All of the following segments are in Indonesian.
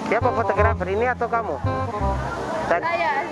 Siapa fotografer, ini atau kamu? Saya.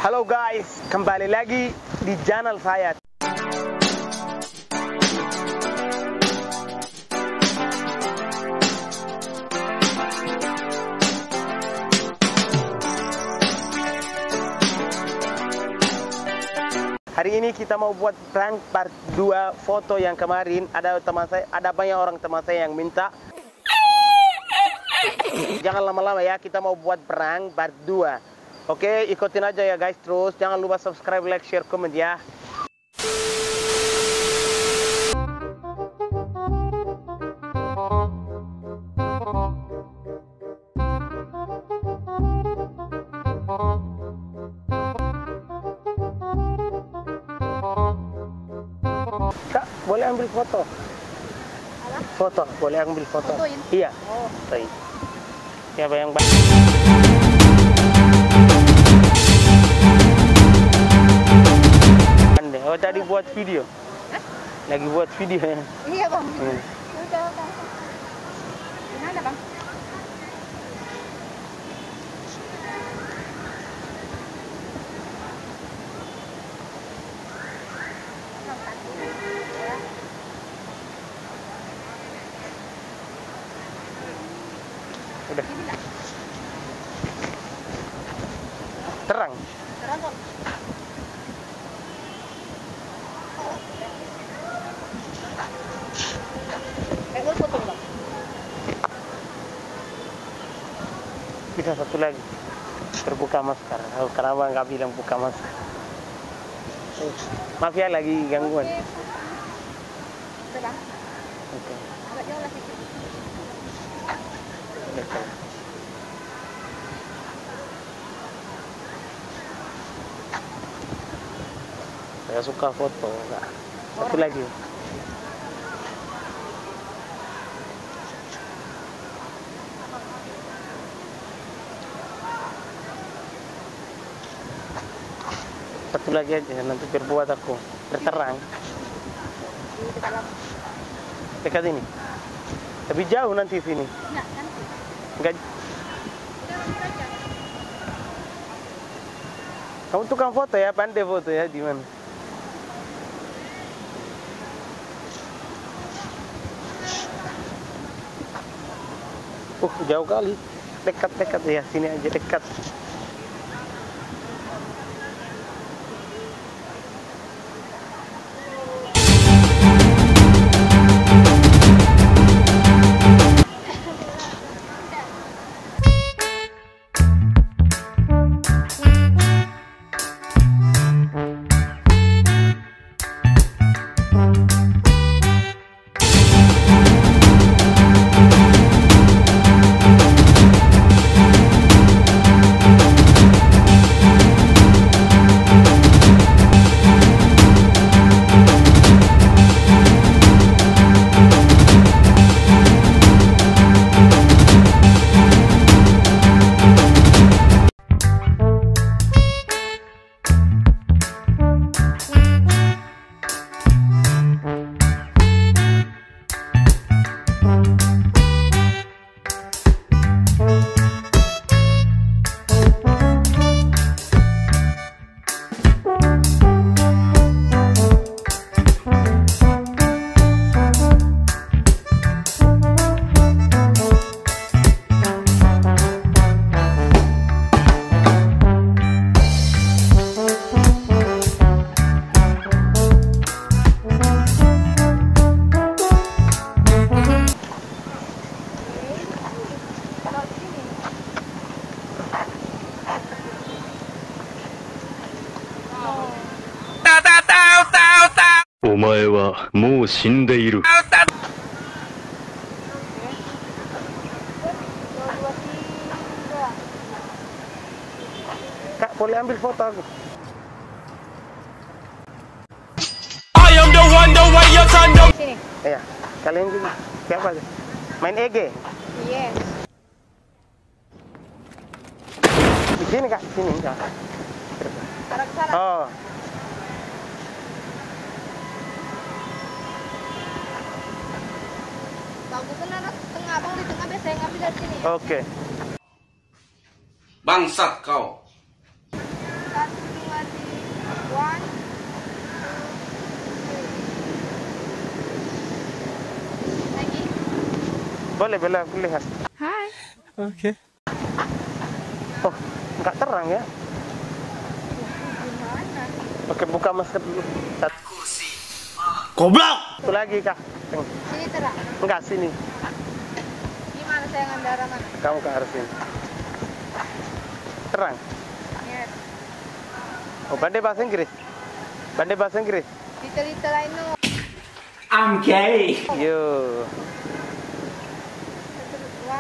Halo guys, kembali lagi di channel saya. Hari ini kita mau buat prank part 2 foto yang kemarin ada teman saya, ada banyak orang teman saya yang minta. Jangan lama-lama ya, kita mau buat prank part 2. Oke, ikutin aja ya guys terus. Jangan lupa subscribe, like, share, komen ya. Kak, boleh ambil foto? Foto, boleh ambil foto? Fotoin? Iya. Oh. Baik. Siapa yang Anda, oh tadi buat video? Hah? Lagi buat video ya? Iya bang. Udah bang. Gimana bang? Udah. Terang. Terang kok. Mau foto bang? Bisa satu lagi. Terbuka masker. Oh, kenapa nggak bilang buka masker? Maaf ya, lagi gangguan. Udah bang. Oke. Agak jauh lah sedikit. Oke. Saya suka foto. Nah, satu lagi. Satu lagi aja, nanti berbuat aku berterang. Di dalam. Dekat ini. Tapi jauh nanti sini. Enggak nanti. Enggak. Udah aja. Kamu tukang foto ya, pandai foto ya, di mana? Jauh kali. Dekat-dekat ya, sini aja dekat. O 前はもう死んでいる。 Kak, boleh ambil foto aku? Sini. Iya. Kalian juga siapa? Main EG? Yes. Di sini kak, sini kak. Arah ke sana. Oh, Bagusnya anak tengah, bang di tengah biasa yang ngambil dari sini. oke. Bangsat kau. 1, 2, 3, 1. Lagi. Boleh lihat. Hai. Oke. Oh, nggak terang ya? Gimana? Oke, buka masker dulu. Goblok. Satu lagi kak. Sini terang. Enggak, sini. Gimana sayangan darah mana? Kamu ke arah sini. Terang. Yes. Oh, pandai bahasa Inggris. Pandai bahasa Inggris. Little I know. I'm gay. Yo. 1, 2,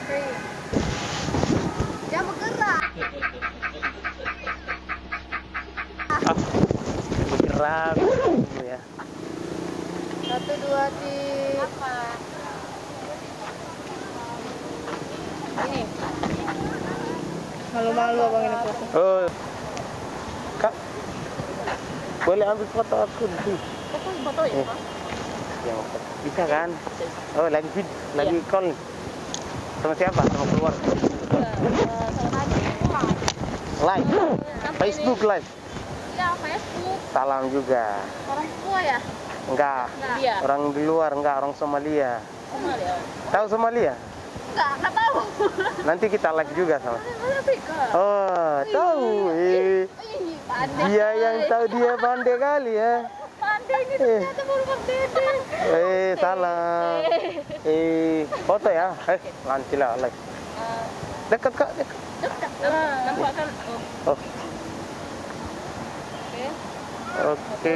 3. Jangan bergerak. Ah, bergerak dulu ya. 1, 2, 3. Apa? Ini. Malu-malu abang ini foto. Oh, kak, boleh ambil foto aku di sini? Foto ya, Pak? Yang bisa kan? Oh, lagi call. Sama siapa? Sama keluar. Live. Facebook live. Iya, Facebook. Salam juga. Orang tua ya? Enggak. Iya. Orang di luar enggak, orang Somalia. Somalia. Tahu Somalia? Enggak tahu. Nanti kita live juga sama. Afrika. Oh, tahu. Pandai. Dia yang tahu, dia pandai kali ya. Pandai ini ternyata baru Bang Dede. Salam. Foto ya. Nanti lah live. Dekat kak, dekat. Dekat. Nampak kan? Oh, oke.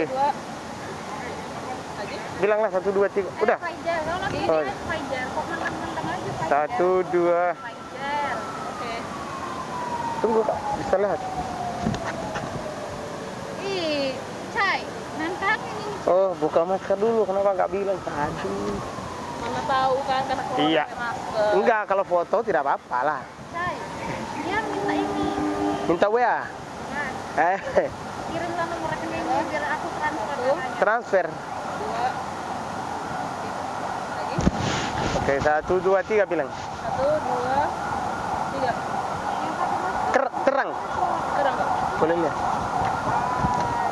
Bilanglah 1, 2, 3. Udah. Fajar. Kalau lagi Oh. ini Fajar. Kok mentang-mentang aja Fajar. 1, 2. Fajar. Oke. Tunggu kak, bisa lihat. Ih, Cai. Nantangin ini. Oh, buka masker dulu. Kenapa nggak bilang tadi? Mama tahu kan karena kalau Iya. pakai masker. Enggak, kalau foto tidak apa-apa lah. Cai. Dia minta ini. Minta WA. Nah, kirimlah nomor rekeningnya biar aku transfer. Transfer. Lagi. Oke, 1, 2, 3 bilang. 1, 2, 3. Yang pakai masker Terang. terang. Boleh lihat.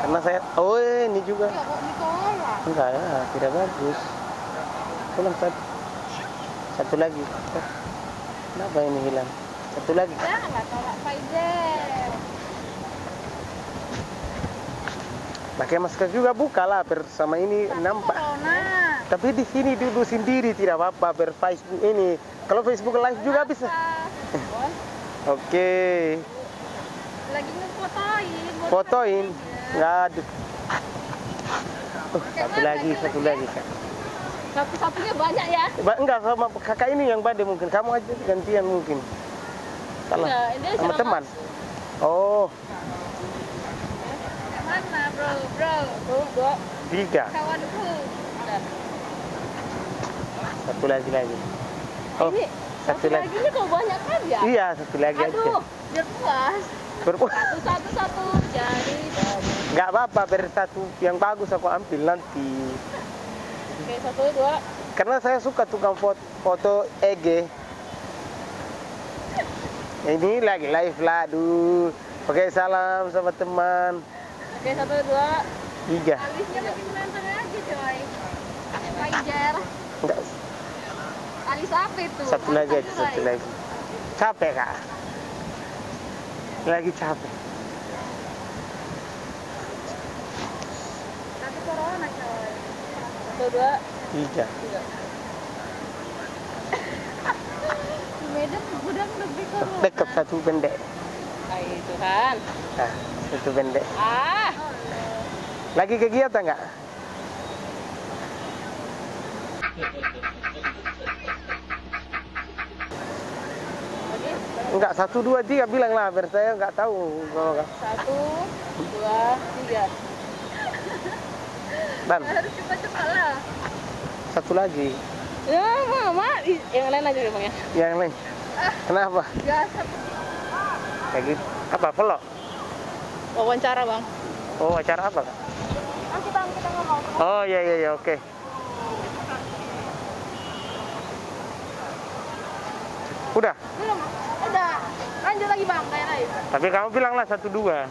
Karena saya, oh ini juga. Ya kok ditolak. Enggak ya, tidak bagus. Pulang satu lagi. Kenapa ini hilang? Satu lagi. Janganlah tolak Fajar. Pakai masker juga buka lah, bersama ini nampak. Corona. Tapi di sini duduk sendiri tidak apa-apa, Facebook ini. Kalau Facebook live juga bisa. Oke. Lagi ngefotoin. buat Fotoin. rekeningnya. Nggak ada. Satu lagi kak. Sapu-sapunya banyak ya. Enggak, sama kakak ini yang badai mungkin. Kamu aja gantian mungkin. Salah. Enggak, ini Sama sama teman. Oh, Mana bro? 3. Kawanku. Satu lagi. Oh, Ini satu lagi. ini kok banyak kan ya? Iya, satu lagi aja. Aduh, biar puas. Berpuas. Satu jari. Nggak apa-apa, satu yang bagus aku ambil nanti. Oke, 1, 2. Karena saya suka tukang foto EG. Ini lagi live lah, aduh. Oke, salam sama teman. Oke, 1, 2. 3. Alisnya makin ganteng aja coy. Fajar. Enggak, Alis apa itu? satu lagi aja, Alis satu apa? lagi. Capek kak. Lagi capek. Tapi corona coy. 1, 2. 3. Di Medan gudang lebih corona. Dekat satu pendek. Ay, Tuhan. Nah, satu pendek. Ah. Lagi kegiatan nggak? Enggak, 1, 2, 3 bilang lah, biar saya nggak tahu. 1, 2, 3. Dan Harus cepat-cepat lah. Satu lagi. Ya, mama, yang lain aja bang ya. Yang lain. Kenapa? Biasa. Kayak gitu. Apa? Vlog? Wawancara bang. Oh, acara apa, Kak? Nanti bang kita ngomong. Oh, iya, oke. Udah? Belum. Udah. Lanjut lagi bang, kayak lain. Tapi kamu bilanglah 1, 2.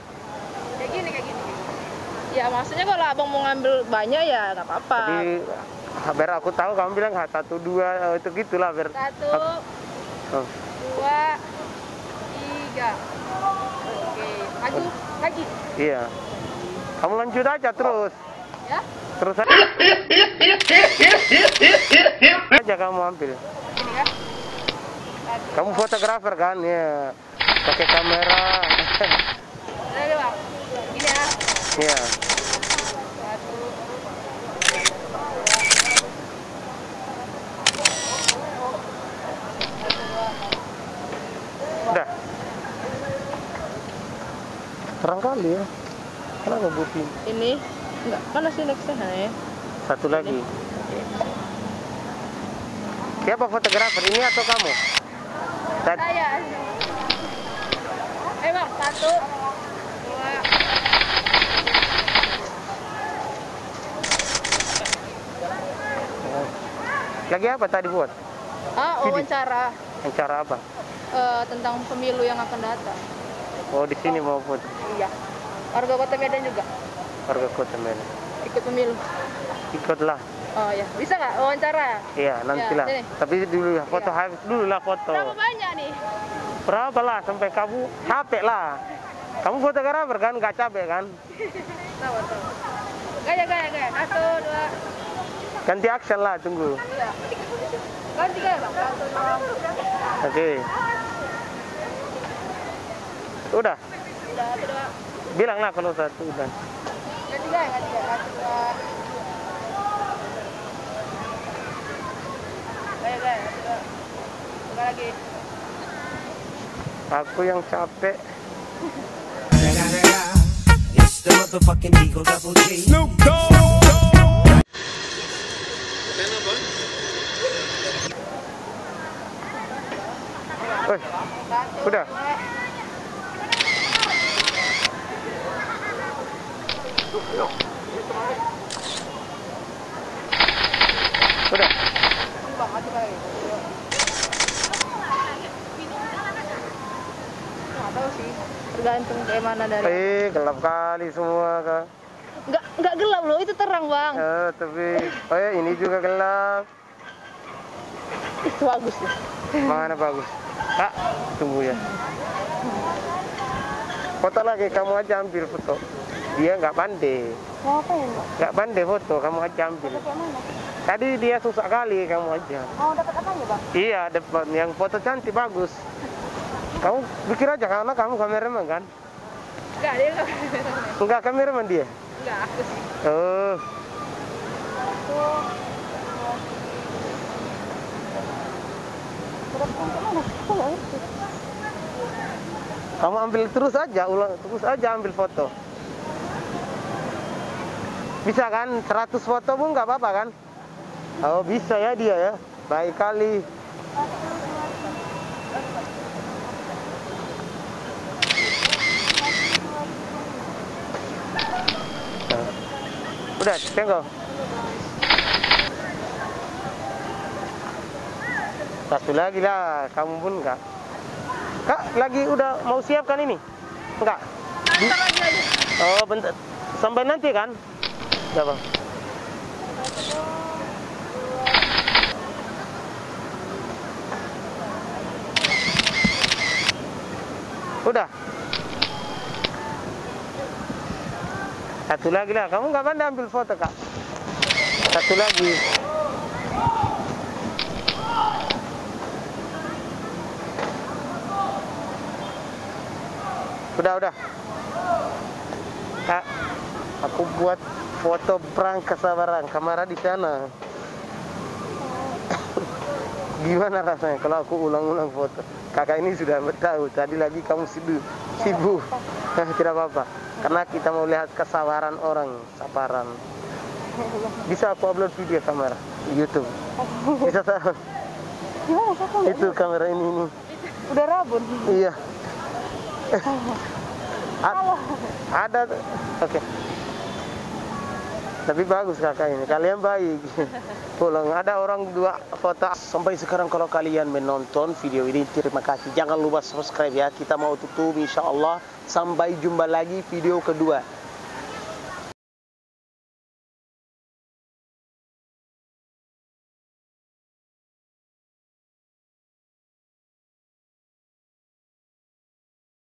Kayak gini. Ya maksudnya kalau abang mau ngambil banyak ya nggak apa-apa. Tapi biar aku tahu kamu bilang 1, 2 itu gitulah biar. 1, Oh. 2, 3. Oke, maju lagi. Iya. Kamu lanjut aja terus. Ya. Terus aja kamu ambil. Ini ya. Kamu fotografer kan? Ya. Pakai kamera. Udah bang. Gini ya. Iya. 1. Udah. Terang kali ya. Kenapa butin? Ini enggak mana sih nextnya ya? Satu lagi. Siapa fotografer, ini atau kamu? Saya. Bang, 1, 2. Lagi apa tadi buat? Wawancara Acara apa? tentang pemilu yang akan datang. Oh, di sini mau foto. Iya. Warga Kota Medan juga Warga Kota Medan. ikut pemilu. Ikutlah. Oh ya, bisa nggak wawancara? Iya, nantilah. sini. Tapi dulu ya, foto Iya. habis dulu lah foto. Berapa banyak nih? Berapa lah sampai kamu capek lah. Kamu fotografer kan, nggak capek kan? Tahu. Gaya. 1, 2. Ganti action lah, tunggu. Iya. Ganti gaya bang. 1, 2. Oke. Udah, Udah, 1, 2. bilanglah kalau 1 udah. Ganti gaya. 1, 2. Gaya. 1, 2. Buka lagi. Aku yang capek. It's the motherfucking Eagle Double G. Woi, 1, udah. 2. Udah. Bang, maju lagi. Nggak tahu sih, tergantung kayak mana dari. Gelap kali semua kak. Nggak gelap loh, itu terang bang. Tapi, ini juga gelap. Itu bagus ya. Mana bagus? Kak, tunggu ya. Foto lagi, kamu aja ambil foto. Dia nggak pandai. Mau apa ya mbak? Nggak pandai foto, kamu aja ambil. Kayak mana? Tadi dia susah kali, kamu aja. Mau dapat apanya bang? Iya, dapat yang foto cantik bagus. Kamu pikir aja karena kamu kameraman kan? Enggak, dia nggak kameramen. Enggak kameraman dia. Enggak, aku sih. Oh, kamu ambil terus aja, terus aja ambil foto. Bisa kan? 100 foto pun nggak apa-apa kan? Oh, bisa ya dia ya. Baik kali. Udah, tengok. Satu lagi lah, kamu pun enggak. Kak, lagi udah mau siap kan ini? Enggak? Bentar lagi aja. Oh, bentar. Sampai nanti kan? Ya, Bang. Udah. Satu lagi lah. Kamu nggak pandai ambil foto, Kak? Satu lagi. Udah. Kak, aku buat foto prank kesabaran. Kamera di sana. Gimana rasanya kalau aku ulang-ulang foto? Kakak ini sudah tahu. Tadi lagi kamu sibuk. Tidak apa-apa. Karena kita mau lihat kesabaran orang, sabaran. Bisa aku upload video kamera di YouTube. Bisa tahu. Gimana sih? Itu kamera ini. Udah rabun. Iya. Ada. Oke. Tapi bagus kakak ini. Kalian baik. Pulang ada orang dua foto. Sampai sekarang kalau kalian menonton video ini, terima kasih. Jangan lupa subscribe ya. Kita mau tutup insya Allah. Sampai jumpa lagi video kedua.